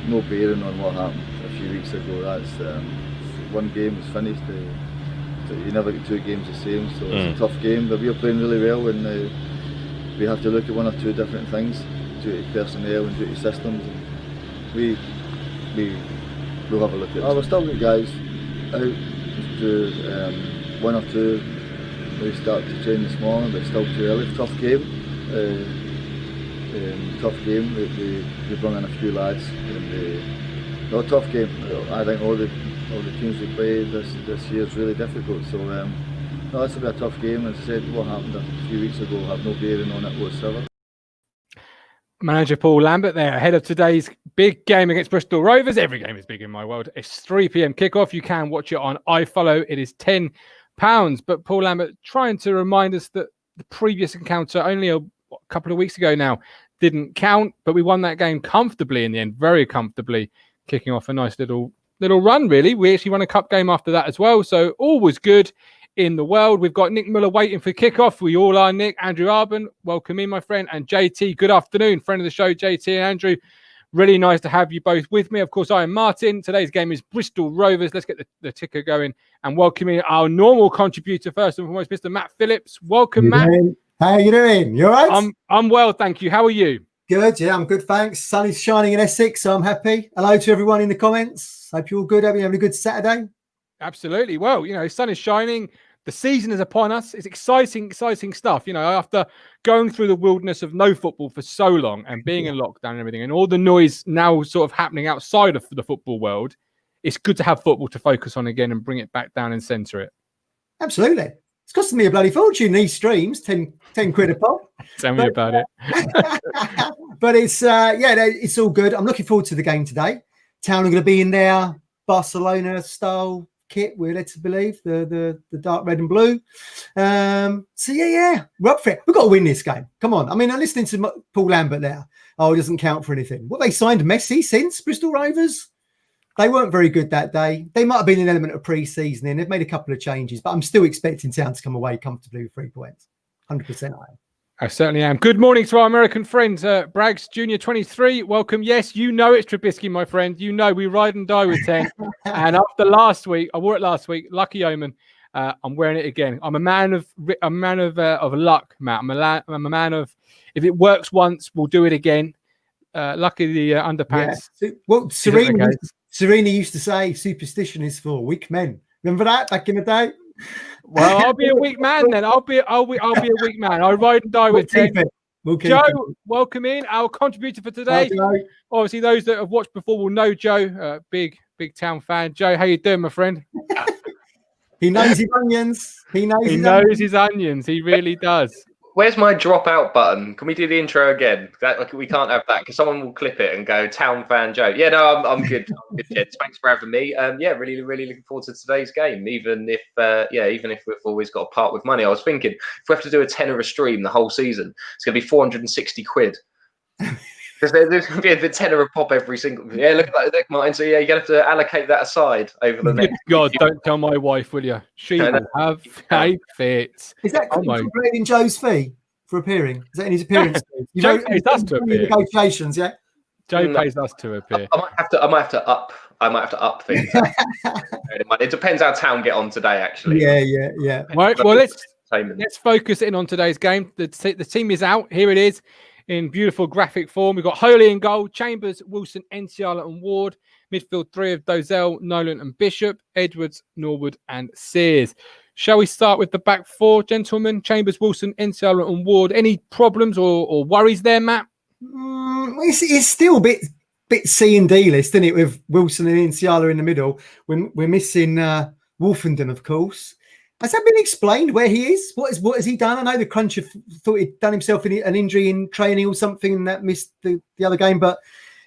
no bearing on what happened a few weeks ago. That's one game is finished. You never get two games the same, so it's a tough game. But we are playing really well, and we have to look at one or two different things due to personnel and due to systems. And we'll have a look at it. We're still got guys out to one or two. We started to train this morning, but it's still too early. Tough game. Tough game. We brought in a few lads. No, tough game. I think all the teams we played this year is really difficult. So no, this will be a tough game. As I said, what happened a few weeks ago will have no bearing on it whatsoever. Manager Paul Lambert there, ahead of today's big game against Bristol Rovers. Every game is big in my world. It's 3 p.m. kickoff. You can watch it on iFollow. It is £10. But Paul Lambert trying to remind us that the previous encounter only a couple of weeks ago now didn't count, but we won that game comfortably in the end, very comfortably, kicking off a nice little run, really. We actually won a cup game after that as well, so all was good in the world. We've got Nick Muller waiting for kickoff. We all are, Nick. Andrew Arben, welcome in, my friend. And JT, good afternoon. Friend of the show, JT and Andrew. Really nice to have you both with me. Of course, I am Martin. Today's game is Bristol Rovers. Let's get the ticker going and welcome in our normal contributor, first and foremost, Mr. Matt Phillips. Welcome, Matt. How are you doing? You all right? I'm well, thank you. How are you? Good, yeah, I'm good, thanks. Sun is shining in Essex, so I'm happy. Hello to everyone in the comments. Hope you're all good. Having a good Saturday? Absolutely. Well, sun is shining. The season is upon us. It's exciting stuff. After going through the wilderness of no football for so long and being in lockdown and everything, and all the noise now sort of happening outside of the football world, it's good to have football to focus on again and bring it back down and centre it. Absolutely. It's costing me a bloody fortune, these streams, 10 quid a pop. Tell me about it. But it's, it's all good. I'm looking forward to the game today. Town are going to be in their Barcelona-style kit, we're led to believe, the dark red and blue. So we're up for it. We've got to win this game. Come on. I mean, I'm listening to Paul Lambert there. Oh, it doesn't count for anything. What, they signed Messi since Bristol Rovers? They weren't very good that day. They might have been an element of pre-season and they've made a couple of changes, but I'm still expecting Town to come away comfortably with 3 points. 100% I am. I certainly am. Good morning to our American friends. Braggs Junior 23, welcome. Yes, you know it's Trubisky, my friend. You know we ride and die with 10. And after last week, I wore it last week, lucky omen. I'm wearing it again. I'm a man of luck, Matt. I'm a man of, if it works once, we'll do it again. Lucky the underpants. Yeah. Well, Serena used to say superstition is for weak men. Remember that back in the day? Well, I'll be a weak man then. I'll be a weak man. I ride and die with 10. Joe, welcome in, our contributor for today. Obviously, those that have watched before will know Joe, big Town fan. Joe, how you doing, my friend? He knows his onions. He knows his onions. He really does. Where's my drop out button? Can we do the intro again? We can't have that because someone will clip it and go Town fan Joe. Yeah, no, I'm good. I'm good, Jed. Thanks for having me. Really looking forward to today's game. Even if we've always got to part with money, I was thinking if we have to do a tenner a stream the whole season, it's going to be 460 quid. Because there's going to be a tenner a pop every single. Yeah, look at that, Martin. So yeah, you're going to have to allocate that aside over the next. God, don't tell my wife, will you? She will have a fit. Is that in Joe's fee for appearing? Is that in his appearance? Joe pays us to appear. Negotiations, yeah. Joe pays us to appear. I might have to up things. It depends how Town get on today, actually. Yeah. Right. Well, let's focus in on today's game. The team is out. Here it is. In beautiful graphic form. We've got Holy in goal, Chambers, Wilson, Enciala and Ward. Midfield 3 of DOZZELL, Nolan and Bishop, Edwards, Norwood and Sears. Shall we start with the back four, gentlemen? Chambers, Wilson, Enciala and Ward. Any problems or worries there, Matt? It's still a bit C and D list, isn't it, with Wilson and Enciala in the middle. We're missing Wolfenden, of course. Has that been explained where he is? What has he done? I know the Cruncher thought he'd done himself an injury in training or something and that missed the other game. But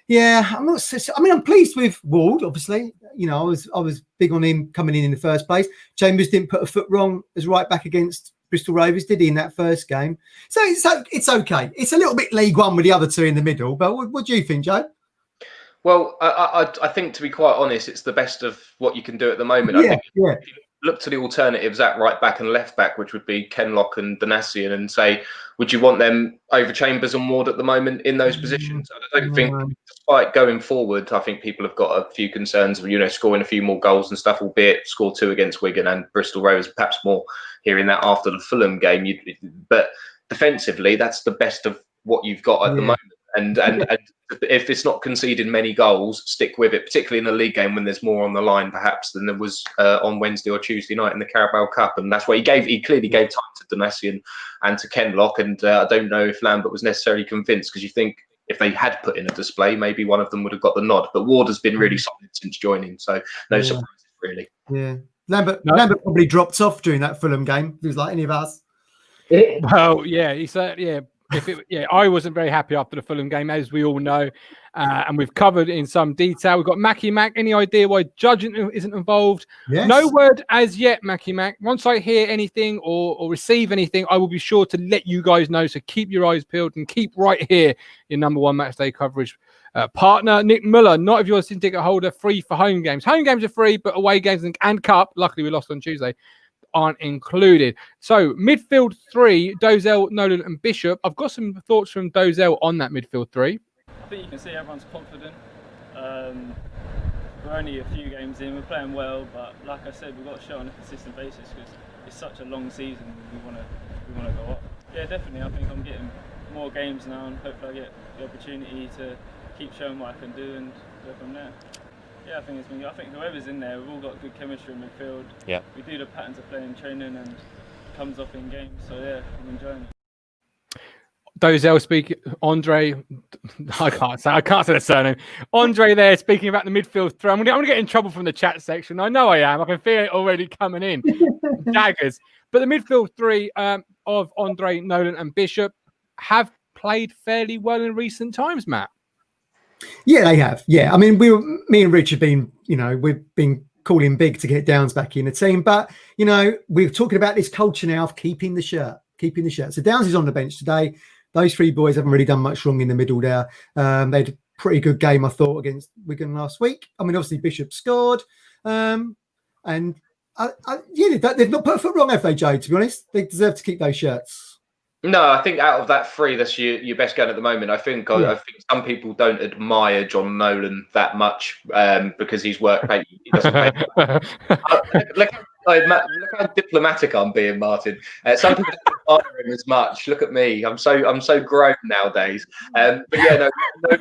yeah, I'm pleased with Ward, obviously. I was big on him coming in the first place. Chambers didn't put a foot wrong as right back against Bristol Rovers, did he, in that first game? So it's okay. It's a little bit League One with the other two in the middle. But what do you think, Joe? Well, I think, to be quite honest, it's the best of what you can do at the moment. I think look to the alternatives at right back and left back, which would be Kenlock and Donasian, and say, would you want them over Chambers and Ward at the moment in those positions? I don't think, despite going forward, I think people have got a few concerns of, scoring a few more goals and stuff, albeit score 2 against Wigan and Bristol Rovers, perhaps more hearing that after the Fulham game. But defensively, that's the best of what you've got at the moment. And if it's not conceding many goals, stick with it, particularly in a league game when there's more on the line, perhaps, than there was on Wednesday or Tuesday night in the Carabao Cup. And that's why he clearly gave time to Donasian and to Kenlock. And I don't know if Lambert was necessarily convinced, because you think if they had put in a display, maybe one of them would have got the nod. But Ward has been really solid since joining, so no surprises really. Yeah, Lambert probably dropped off during that Fulham game. He was like any of us. Well, yeah, he said, I wasn't very happy after the Fulham game, as we all know, and we've covered in some detail. We've got Mackie Mac. Any idea why judging isn't involved? Yes. No word as yet, Mackie Mac. Once I hear anything or receive anything, I will be sure to let you guys know. So keep your eyes peeled and keep right here your number one Matchday coverage partner. Nick Muller, not if you're a season ticket holder, free for home games. Home games are free, but away games and cup, luckily we lost on Tuesday, aren't included. So midfield 3, DOZZELL, Nolan and Bishop. I've got some thoughts from DOZZELL on that midfield 3. I think you can see everyone's confident. We're only a few games in, we're playing well, but like I said, we've got to show on a consistent basis because it's such a long season. We want to go up. Yeah, definitely. I think I'm getting more games now, and hopefully I get the opportunity to keep showing what I can do and go from there. Yeah, I think it's been good. I think whoever's in there, we've all got good chemistry in midfield. Yeah. We do the patterns of play in training and it comes off in games. So yeah, I'm enjoying it. DOZZELL speaking, Andre, I can't say the surname. Andre there speaking about the midfield throw. I'm gonna get in trouble from the chat section. I know I am. I can feel it already coming in. Daggers. But the midfield 3 of Andre, Nolan and Bishop have played fairly well in recent times, Matt. Yeah, they have. Yeah, I mean, me and Rich have been, we've been calling big to get Downes back in the team, but we're talking about this culture now of keeping the shirt. So Downes is on the bench today. Those 3 boys haven't really done much wrong in the middle there. They had a pretty good game, I thought, against Wigan last week. I mean, obviously Bishop scored, and they've not put a foot wrong, have they, Joe? To be honest, they deserve to keep those shirts. No, I think out of that 3, that's your best gun at the moment. I think some people don't admire John Nolan that much because he's work rate. He doesn't pay. Look how diplomatic I'm being, Martin. Some people don't admire him as much. Look at me. I'm so grown nowadays. But yeah, no,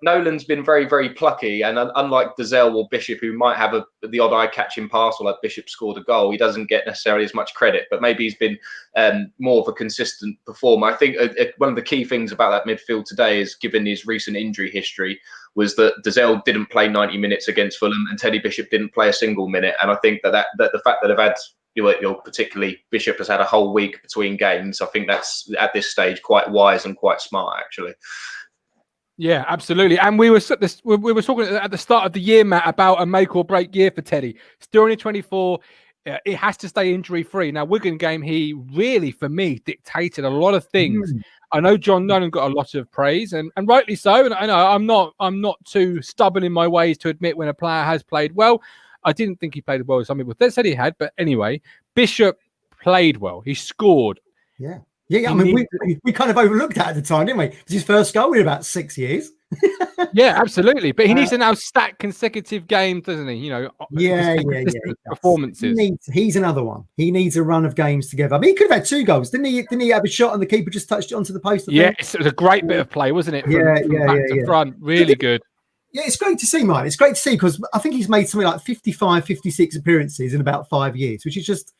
Nolan's been very, very plucky, and unlike DOZZELL or Bishop, who might have the odd eye-catching pass, or like Bishop scored a goal, he doesn't get necessarily as much credit, but maybe he's been more of a consistent performer. I think one of the key things about that midfield today is, given his recent injury history, was that DOZZELL didn't play 90 minutes against Fulham and Teddy Bishop didn't play a single minute. And I think that the fact that they've had, particularly Bishop has had a whole week between games, I think that's at this stage quite wise and quite smart, actually. Yeah, absolutely. And we were talking at the start of the year, Matt, about a make or break year for Teddy. Still only 24. It has to stay injury free. Now, Wigan game, he really, for me, dictated a lot of things. I know John Nolan got a lot of praise, and rightly so. And I know I'm not too stubborn in my ways to admit when a player has played well. I didn't think he played well as some people said he had, but anyway, Bishop played well. He scored. Yeah. Yeah, I mean, we kind of overlooked that at the time, didn't we? It was his first goal in about 6 years. Yeah, absolutely. But he needs to now stack consecutive games, doesn't he? Performances. He's another one. He needs a run of games together. I mean, he could have had 2 goals. Didn't he have a shot and the keeper just touched it onto the post? Yeah, it was a great bit of play, wasn't it? From back to front. Really good. Yeah, it's great to see, Mike. It's great to see because I think he's made something like 55, 56 appearances in about 5 years, which is just...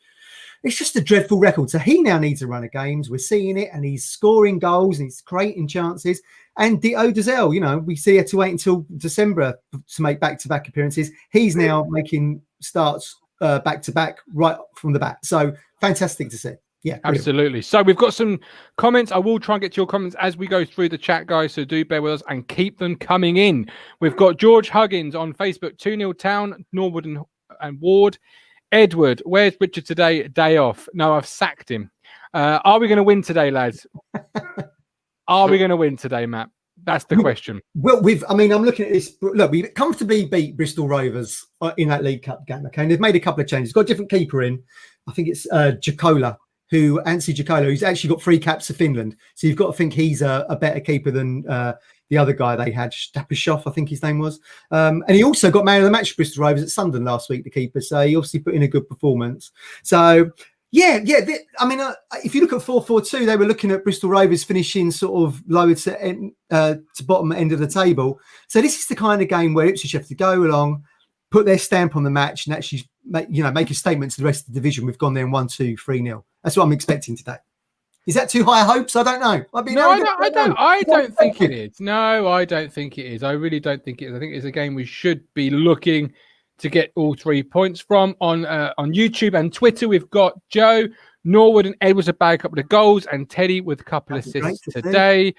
It's just a dreadful record. So he now needs a run of games. We're seeing it, and he's scoring goals and he's creating chances. And DOZZELL, we see he had to wait until December to make back-to-back appearances. He's now making starts back-to-back right from the bat. So fantastic to see. Yeah, brilliant. Absolutely. So we've got some comments. I will try and get to your comments as we go through the chat, guys. So do bear with us and keep them coming in. We've got George Huggins on Facebook, 2-0 Town, Norwood and Ward. Edward, where's Richard today? Day off. No, I've sacked him. Are we going to win today, lads? Are we going to win today, Matt? That's the question. Well, I'm looking at this. Look, we comfortably beat Bristol Rovers in that League Cup game. Okay, and they've made a couple of changes. Got a different keeper in. I think it's Ansi Jakola, who's actually got 3 caps for Finland. So you've got to think he's a better keeper than the other guy they had, Stapashov, I think his name was. And he also got man of the match for Bristol Rovers at Sunderland last week, the keeper. So he obviously put in a good performance. So if you look at 4-4-2, they were looking at Bristol Rovers finishing sort of lower to bottom end of the table. So this is the kind of game where Ipswich have to go along, put their stamp on the match, and actually make a statement to the rest of the division. We've gone there in 1-2-3-0. That's what I'm expecting today. Is that too high hopes? I don't know. I don't think it is. No, I don't think it is. I really don't think it is. I think it's a game we should be looking to get all 3 points from. On YouTube and Twitter, we've got Joe, Norwood and Edwards have bagged a couple of goals, and Teddy with a couple of assists today.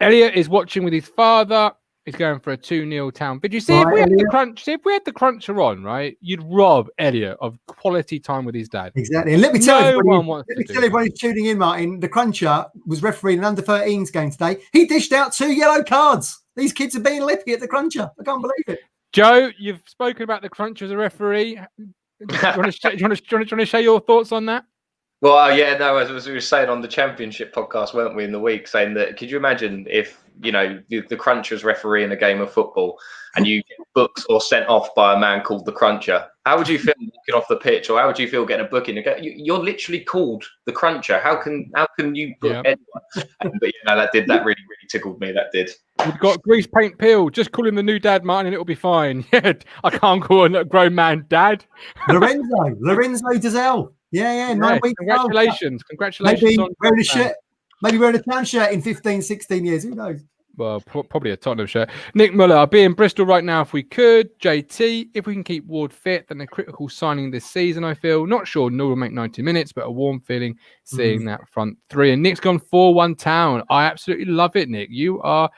Elliot is watching with his father. He's going for a 2-0 Town. But you see, if we had the cruncher on, right, you'd rob Elliot of quality time with his dad. Exactly. And let me tell everyone who's tuning in, Martin, the cruncher was refereeing an under-13s game today. He dished out 2 yellow cards. These kids are being lippy at the cruncher. I can't believe it. Joe, you've spoken about the cruncher as a referee. Do you want to share your thoughts on that? Well, as we were saying on the Championship podcast, weren't we, in the week, saying that, could you imagine if, the cruncher's refereeing a game of football and you get booked or sent off by a man called the cruncher? How would you feel walking off the pitch, or how would you feel getting a booking? You're literally called the cruncher. How can you book anyone? But that really tickled me. That did. We've got grease paint peel. Just call him the new dad, Martin, and it'll be fine. Yeah, I can't call a grown man dad. Lorenzo DOZZELL. Yeah, 9 weeks. Congratulations. Maybe wearing a Town shirt in 15, 16 years. Who knows? Well, probably a Tottenham shirt. Nick Muller, I'll be in Bristol right now if we could. JT, if we can keep Ward fit, then a critical signing this season, I feel. Not sure Noor will make 90 minutes, but a warm feeling seeing that front three. And Nick's gone 4-1 Town. I absolutely love it, Nick. You are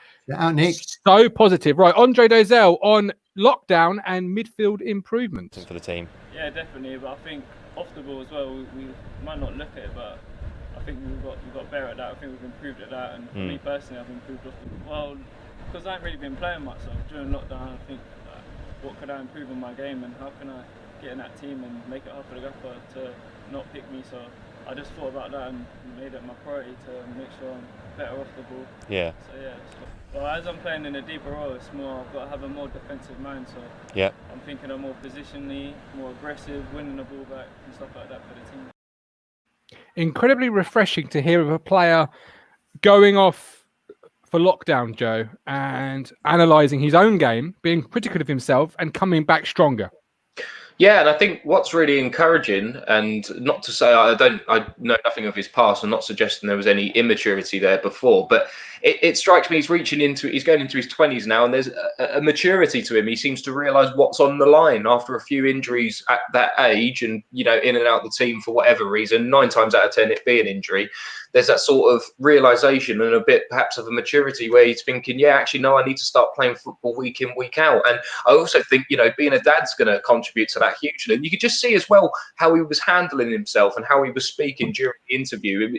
so positive. Right, Andre DOZZELL on lockdown and midfield improvement for the team. Yeah, definitely. But I think off the ball as well, we might not look at it, but I think we've got better at that. I think we've improved at that, and for me personally, I've improved off the ball. Well, because I haven't really been playing much, so during lockdown, I think what could I improve in my game, and how can I get in that team and make it hard for the gaffer to not pick me. So I just thought about that and made it my priority to make sure I'm better off the ball. Yeah. So well, as I'm playing in a deeper role, it's more I've got to have a more defensive mind. So I'm thinking I'm more positionally, more aggressive, winning the ball back and stuff like that for the team. Incredibly refreshing to hear of a player going off for lockdown, Joe, and analysing his own game, being critical of himself and coming back stronger. Yeah, and I think what's really encouraging, and not to say I know nothing of his past, I'm not suggesting there was any immaturity there before, but it strikes me he's going into his 20s now, and there's a maturity to him. He seems to realise what's on the line after a few injuries at that age, and in and out the team for whatever reason. 9 times out of 10 it be an injury. There's that sort of realisation and a bit perhaps of a maturity where he's thinking, actually, no, I need to start playing football week in, week out. And I also think, being a dad's going to contribute to that hugely. And you could just see as well how he was handling himself and how he was speaking during the interview.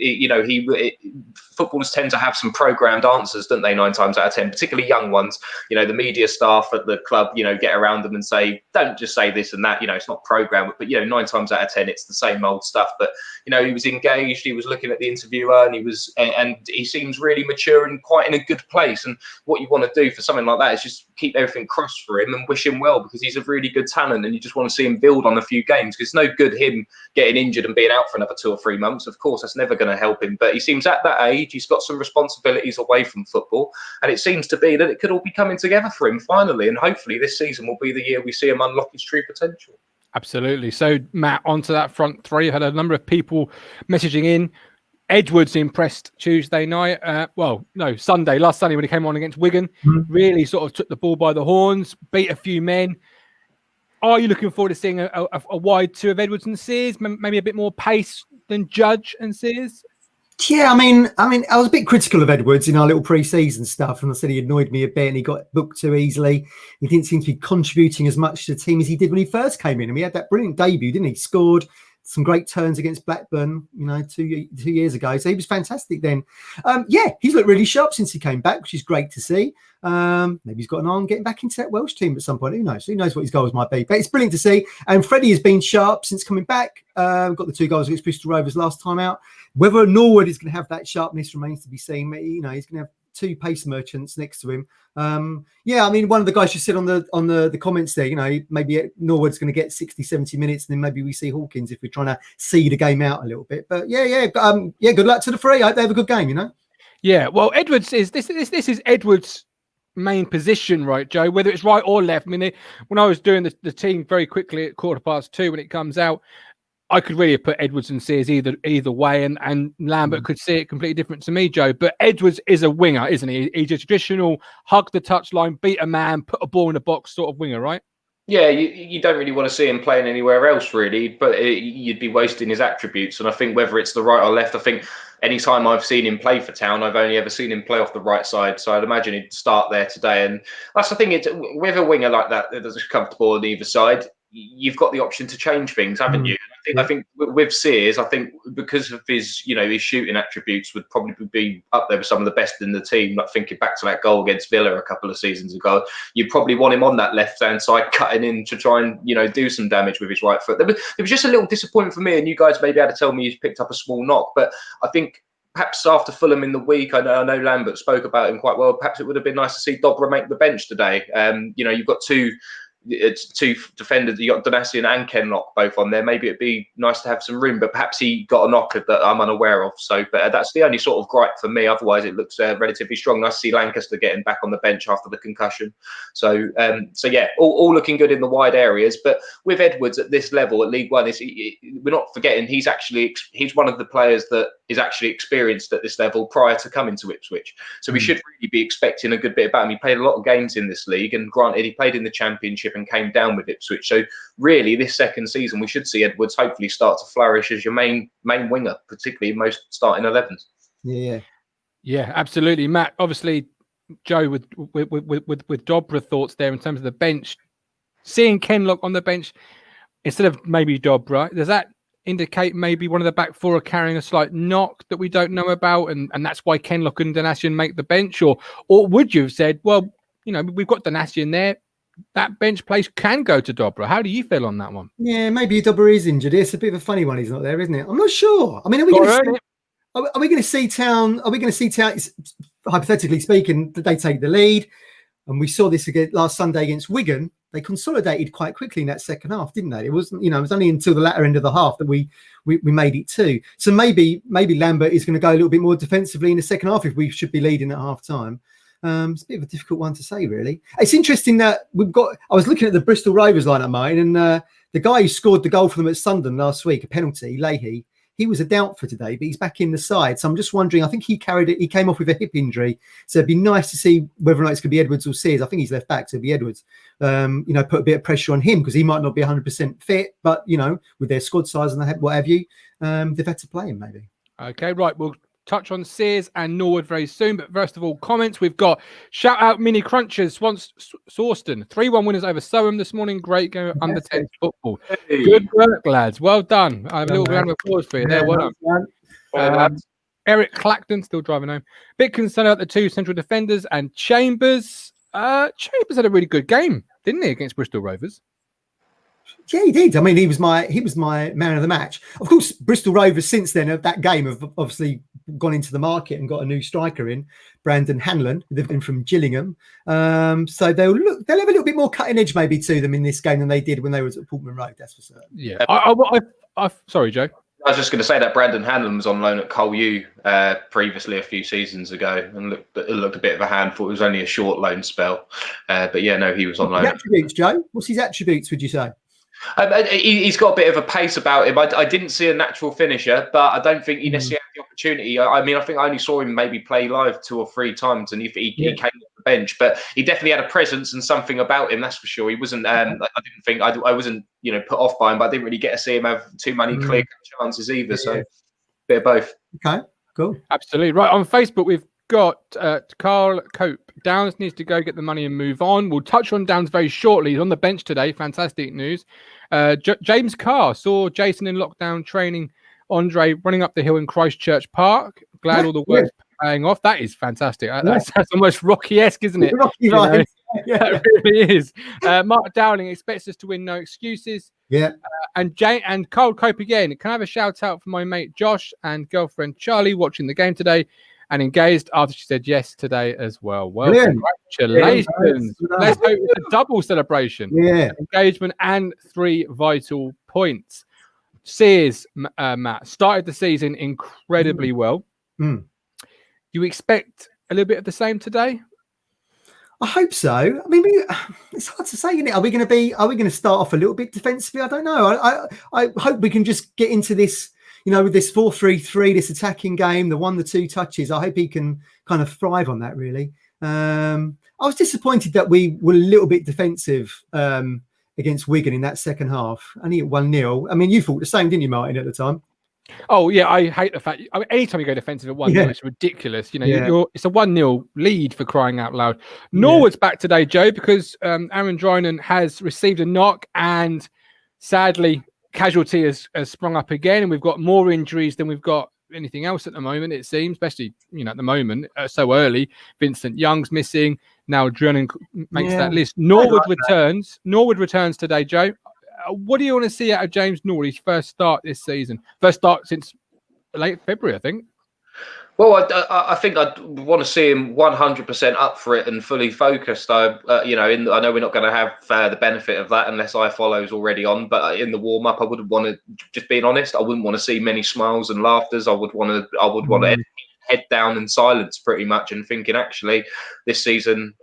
Footballers tend to have some programmed answers, don't they, 9 times out of 10, particularly young ones. The media staff at the club, get around them and say, don't just say this and that, it's not programmed. But, 9 times out of 10, it's the same old stuff. But, he was engaged, he was looking at the interview, and he seems really mature and quite in a good place. And what you want to do for something like that is just keep everything crossed for him and wish him well, because he's a really good talent, and you just want to see him build on a few games, because it's no good him getting injured and being out for another 2 or 3 months. Of course, that's never going to help him, but he seems at that age, he's got some responsibilities away from football, and it seems to be that it could all be coming together for him finally, and hopefully this season will be the year we see him unlock his true potential. Absolutely. So, Matt, onto that front three. I had a number of people messaging in. Edwards impressed Tuesday night. Sunday, last Sunday when he came on against Wigan. Really sort of took the ball by the horns, beat a few men. Are you looking forward to seeing a wide two of Edwards and Sears? Maybe a bit more pace than Judge and Sears? Yeah, I mean, I was a bit critical of Edwards in our little pre-season stuff, and I said he annoyed me a bit and he got booked too easily. He didn't seem to be contributing as much to the team as he did when he first came in, and he had that brilliant debut, didn't he? Scored, some great turns against Blackburn, you know, two years ago. So he was fantastic then. He's looked really sharp since he came back, which is great to see. Maybe he's got an eye on getting back into that Welsh team at some point. Who knows? Who knows what his goals might be? But it's brilliant to see. And Freddie has been sharp since coming back. Got the 2 goals against Bristol Rovers last time out. Whether Norwood is going to have that sharpness remains to be seen. You know, he's going to have 2 pace merchants next to him. I mean, one of the guys just said on the comments there, you know, maybe Norwood's going to get 60, 70 minutes, and then maybe we see Hawkins if we're trying to see the game out a little bit. But good luck to the 3. I hope they have a good game, you know. Yeah, well, Edwards is this is Edwards' main position, right, Joe? Whether it's right or left. I mean, when I was doing the team very quickly at 2:15 when it comes out, I could really have put Edwards and Sears either way, and Lambert could see it completely different to me, Joe. But Edwards is a winger, isn't he? He's a traditional hug the touchline, beat a man, put a ball in the box sort of winger, right? Yeah, you don't really want to see him playing anywhere else, really, but you'd be wasting his attributes. And I think whether it's the right or left, I think any time I've seen him play for Town, I've only ever seen him play off the right side. So I'd imagine he'd start there today. And that's the thing, with a winger like that that's comfortable on either side, you've got the option to change things, haven't you? I think with Sears, I think because of his shooting attributes would probably be up there with some of the best in the team. Like thinking back to that goal against Villa a couple of seasons ago, you probably want him on that left-hand side, cutting in to try and do some damage with his right foot. It was just a little disappointment for me, and you guys may be able to tell me he's picked up a small knock, but I think perhaps after Fulham in the week, I know Lambert spoke about him quite well. Perhaps it would have been nice to see Dobra make the bench today. You've got two defenders. You got Donasian and Kenlock both on there. Maybe it'd be nice to have some room, but perhaps he got a knock that I'm unaware of. So, but that's the only sort of gripe for me. Otherwise, it looks relatively strong. Nice to see Lancaster getting back on the bench after the concussion. So yeah, all looking good in the wide areas. But with Edwards at this level at League One, we're not forgetting he's one of the players that is actually experienced at this level prior to coming to Ipswich. So we should really be expecting a good bit about him. He played a lot of games in this league, and granted, he played in the Championship and came down with Ipswich. So really, this second season, we should see Edwards hopefully start to flourish as your main winger, particularly in most starting 11s. Yeah, absolutely, Matt. Obviously, Joe, with Dobra thoughts there in terms of the bench, seeing Kenlock on the bench instead of maybe Dobra, does that indicate maybe one of the back 4 are carrying a slight knock that we don't know about, and that's why Kenlock and Donasian make the bench, or would you have said, well, we've got Donasian there, that bench place can go to Dobra? How do you feel on that one? Yeah, maybe Dobra is injured. It's a bit of a funny one. He's not there, isn't it? I'm not sure. I mean, are we going to see Town? Are we going to see Town? Hypothetically speaking, did they take the lead? And we saw this again last Sunday against Wigan. They consolidated quite quickly in that second half, didn't they? It wasn't, it was only until the latter end of the half that we made it 2. So maybe Lambert is going to go a little bit more defensively in the second half if we should be leading at half time. It's a bit of a difficult one to say, really. It's interesting that I was looking at the Bristol Rovers line of mine, and the guy who scored the goal for them at Sunderland last week, a penalty, Leahy, he was a doubt for today, but he's back in the side. So I'm just wondering, I think he came off with a hip injury. So it'd be nice to see whether or not it's going to be Edwards or Sears. I think he's left back, so it'd be Edwards. Put a bit of pressure on him because he might not be 100% fit, but, with their squad size and what have you, they've had to play him maybe. Okay, right. We'll touch on Sears and Norwood very soon, but first of all, comments. We've got shout out Mini Crunchers, Sawston, 3-1 winners over Soham this morning. Great game of under 10 football. Hey. Good work, lads. Well done. I have a little round of applause for you there. Well done. Eric Clacton still driving home. Bit concerned about the 2 central defenders and Chambers. Chambers had a really good game, didn't he, against Bristol Rovers? Yeah, he did. I mean, he was my man of the match. Of course, Bristol Rovers since then of that game have obviously gone into the market and got a new striker in, Brandon Hanlon, they've been from Gillingham. So they'll have a little bit more cutting edge maybe to them in this game than they did when they was at Portman Road. That's for certain. Yeah. Sorry, Joe. I was just going to say that Brandon Hanlon was on loan at Col U previously a few seasons ago, and looked a bit of a handful. It was only a short loan spell, but yeah, no, he was on loan. Attributes, Joe. What's his attributes? Would you say? He's got a bit of a pace about him. I didn't see a natural finisher, but I don't think he necessarily had the opportunity. I think I only saw him maybe play live 2 or 3 times, and he came off the bench. But he definitely had a presence and something about him, that's for sure. He wasn't. I wasn't put off by him, but I didn't really get to see him have too many clear chances either. So a bit of both. Okay, cool. Absolutely right. On Facebook, we've got Carl Cope. Downes needs to go get the money and move on. We'll touch on Downes very shortly. He's on the bench today. Fantastic news. James Carr saw Jason in lockdown training Andre running up the hill in Christchurch Park. Glad all the work's paying off. That is fantastic. That's almost Rocky-esque, isn't it? Rocky vibes. That really is. Mark Dowling expects us to win, no excuses. Yeah. And Carl Cope again. Can I have a shout out for my mate Josh and girlfriend Charlie watching the game today and engaged after she said yes today as well. Well, congratulations. Let's hope it's a double celebration. Yeah. Engagement and 3 vital points. Sears, Matt, started the season incredibly well. You expect a little bit of the same today? I hope so. I mean, it's hard to say, isn't it? Are we going to start off a little bit defensively? I don't know. I hope we can just get into this, with this 4-3-3, this attacking game, the 1-2 touches. I hope he can kind of thrive on that, really. I was disappointed that we were a little bit defensive against Wigan in that second half. Only at 1-0. I mean, you thought the same, didn't you, Martin, at the time? Oh, yeah, I hate the fact. I mean, anytime you go defensive at 1-0, it's ridiculous. It's a 1-0 lead for crying out loud. Norwood's back today, Joe, because Aaron Drinan has received a knock and sadly, casualty has sprung up again. And we've got more injuries than we've got anything else at the moment, it seems, especially, at the moment, so early. Vincent-Young's missing. Now Drinan makes that list. Norwood returns today, Joe. What do you want to see out of James Norwood? His first start this season. First start since late February, I think. Well, I think I'd want to see him 100% up for it and fully focused. I know we're not going to have the benefit of that unless iFollow's already on. But in the warm up, I wouldn't want to. Just being honest, I wouldn't want to see many smiles and laughters. I would want to head down in silence, pretty much, and thinking actually this season.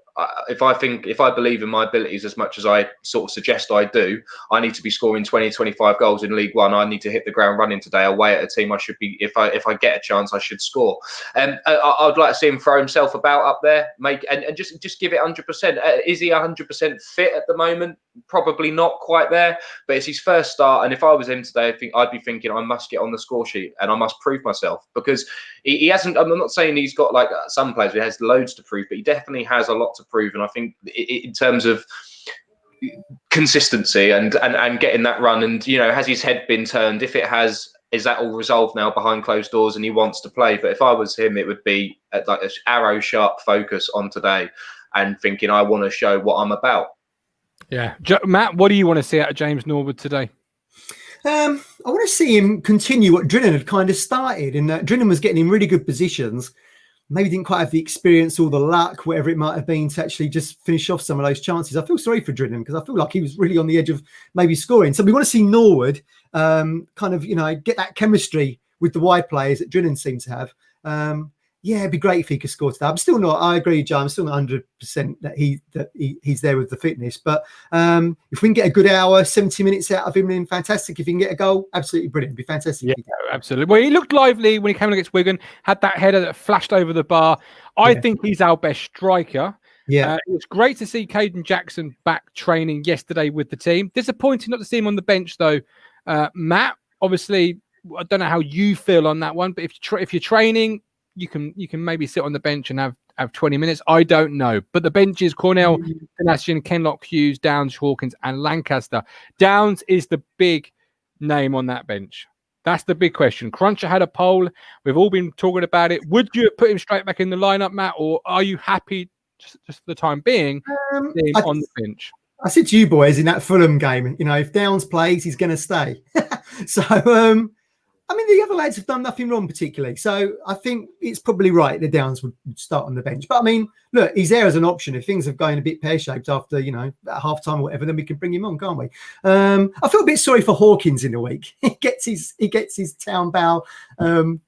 If I believe in my abilities as much as I sort of suggest I do, I need to be scoring 20-25 goals in League One. I need to hit the ground running today. Away at a team, I should be. If I get a chance, I should score. And I'd like to see him throw himself about up there, and just give it 100%. Is he 100% fit at the moment? Probably not quite there, but it's his first start. And if I was him today, I think I'd be thinking I must get on the score sheet and I must prove myself, because he hasn't. I'm not saying he's got like some players. He has loads to prove, but he definitely has a lot to prove. And I think in terms of consistency and getting that run, and has his head been turned? If it has, is that all resolved now behind closed doors and he wants to play? But if I was him, it would be like an arrow sharp focus on today and thinking I want to show what I'm about. Yeah. Matt, what do you want to see out of James Norwood today? I want to see him continue what Drinan had kind of started, in that Drinan was getting in really good positions. Maybe didn't quite have the experience or the luck, whatever it might have been, to actually just finish off some of those chances. I feel sorry for Drinan because I feel like he was really on the edge of maybe scoring. So we want to see Norwood get that chemistry with the wide players that Drinan seemed to have. It'd be great if he could score today. I'm still not. I agree, Joe. I'm still not 100% that he's there with the fitness. But if we can get a good hour, 70 minutes out of him, then fantastic. If he can get a goal, absolutely brilliant. It'd be fantastic. Yeah, absolutely. Well, he looked lively when he came in against Wigan. Had that header that flashed over the bar. I think he's our best striker. Yeah, it was great to see Caden Jackson back training yesterday with the team. Disappointing not to see him on the bench though. Matt, obviously, I don't know how you feel on that one, but if you're training, you can maybe sit on the bench and have 20 minutes. I don't know. But the bench is Cornell, Donatian, Kenlock, Hughes, Downes, Hawkins, and Lancaster. Downes is the big name on that bench. That's the big question. Cruncher had a poll. We've all been talking about it. Would you have put him straight back in the lineup, Matt, or are you happy just for the time being on the bench? I said to you boys in that Fulham game, if Downes plays, he's going to stay. So, I mean, the other lads have done nothing wrong particularly. So I think it's probably right that Downes would start on the bench. But I mean, look, he's there as an option. If things are going a bit pear-shaped after, at half-time or whatever, then we can bring him on, can't we? I feel a bit sorry for Hawkins in the week. He gets his town bow,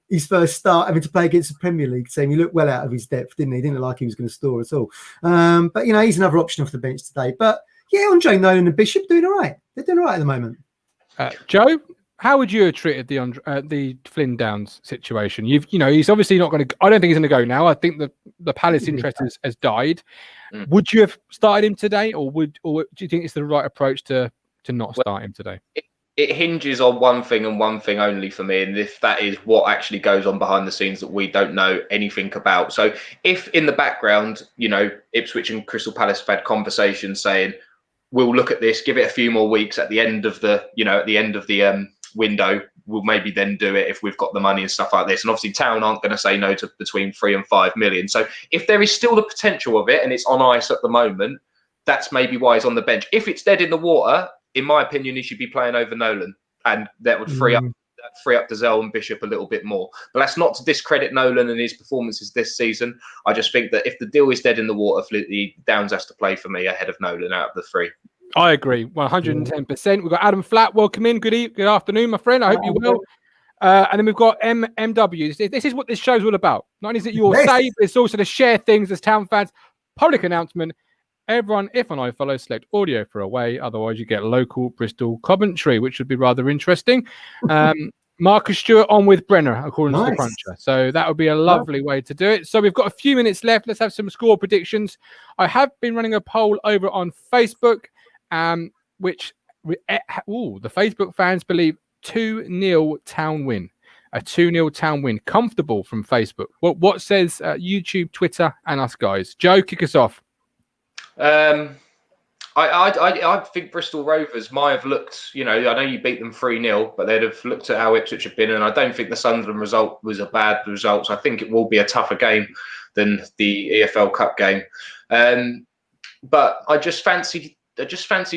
his first start, having to play against the Premier League team. He looked well out of his depth, didn't he? Didn't look like he was going to score at all. But, he's another option off the bench today. But, yeah, Andre Nolan and Bishop doing all right. They're doing all right at the moment. Joe? How would you have treated the Flynn Downes situation? He's obviously not going to. I don't think he's going to go now. I think the Palace interest has died. Would you have started him today, or do you think it's the right approach to not start him today? It hinges on one thing and one thing only for me, and if that is what actually goes on behind the scenes that we don't know anything about. So if in the background, Ipswich and Crystal Palace have had conversations saying, we'll look at this, give it a few more weeks at the end of the, window. We'll maybe then do it if we've got the money and stuff like this. And obviously Town aren't going to say no to between 3 and 5 million. So if there is still the potential of it and it's on ice at the moment, that's maybe why he's on the bench. If it's dead in the water, in my opinion, he should be playing over Nolan, and that would free up DOZZELL and Bishop a little bit more. But that's not to discredit Nolan and his performances this season. I just think that if the deal is dead in the water, Downes has to play for me ahead of Nolan out of the 3. I agree, 110%. We've got Adam Flat. Welcome in. Good afternoon, my friend. I hope you're well. And then we've got MW. This is what this show's all about. Not only is it your say, but it's also to share things as Town fans. Public announcement. Everyone, if and I follow, select audio for away. Otherwise, you get local Bristol commentary, which would be rather interesting. Marcus Stewart on with Brenner, according to the Cruncher. So that would be a lovely way to do it. So we've got a few minutes left. Let's have some score predictions. I have been running a poll over on Facebook, which the Facebook fans believe 2-0 Town win. A 2-0 Town win. Comfortable from Facebook. What says YouTube, Twitter, and us guys? Joe, kick us off. I think Bristol Rovers might have looked, I know you beat them 3-0, but they'd have looked at how Ipswich have been, and I don't think the Sunderland result was a bad result. So I think it will be a tougher game than the EFL Cup game. But I just fancy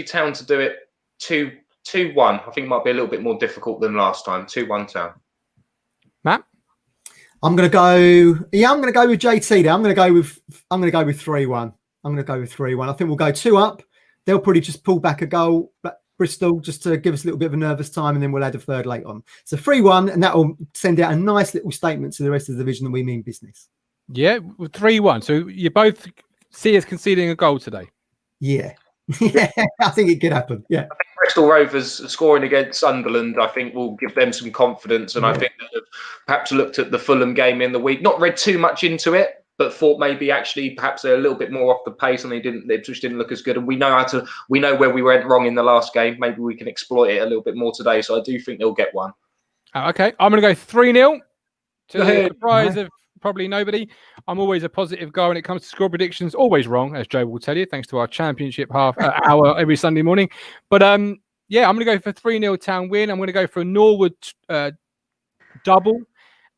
Town to do it 2-1. I think it might be a little bit more difficult than last time. 2-1 Town. Matt? I'm going to go with JT there. I'm going to go with 3-1. I'm going to go with 3-1. I think we'll go 2 up. They'll probably just pull back a goal, Bristol, just to give us a little bit of a nervous time, and then we'll add a third late on. So 3-1, and that will send out a nice little statement to the rest of the division that we mean business. Yeah, 3-1. So you both see us conceding a goal today? Yeah. Yeah, I think it could happen. Yeah. I think Bristol Rovers scoring against Sunderland, I think, will give them some confidence, and I think they've perhaps looked at the Fulham game in the week, not read too much into it, but thought maybe actually perhaps they're a little bit more off the pace and they just didn't look as good. And we know where we went wrong in the last game. Maybe we can exploit it a little bit more today. So I do think they'll get one. Okay, I'm going to go 3-0 to the surprise of probably nobody. I'm always a positive guy when it comes to score predictions. Always wrong, as Joe will tell you, thanks to our championship hour every Sunday morning. But yeah, I'm going to go for 3-0 Town win. I'm going to go for a Norwood double.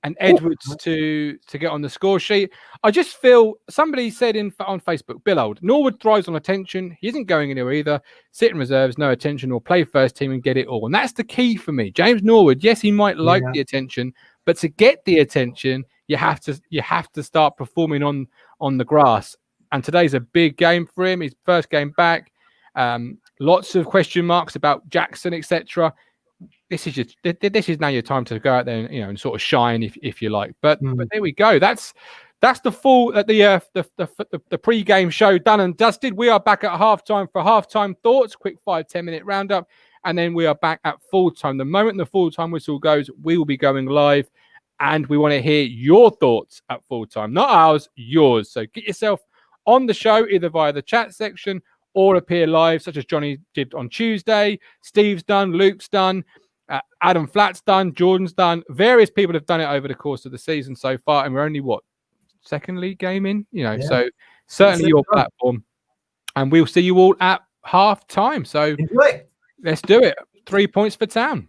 And Edwards to get on the score sheet. I just feel somebody said on Facebook, Bill Old, Norwood thrives on attention. He isn't going anywhere either. Sit in reserves, no attention, or play first team and get it all. And that's the key for me. James Norwood, yes, he might like the attention, but to get the attention, you have to start performing on the grass. And today's a big game for him. His first game back. Lots of question marks about Jackson, etc. This is now your time to go out there and, and sort of shine if you like. But there we go. That's the full the pre-game show done and dusted. We are back at halftime for halftime thoughts, quick 5-10 minute roundup, and then we are back at full time. The moment the full time whistle goes, we will be going live, and we want to hear your thoughts at full time, not ours, yours. So get yourself on the show either via the chat section or appear live, such as Johnny did on Tuesday. Steve's done, Luke's done. Adam Flat's done, Jordan's done. Various people have done it over the course of the season so far, and we're only second league game in, So certainly your platform, and we'll see you all at half time. So let's do it. 3 points for Town.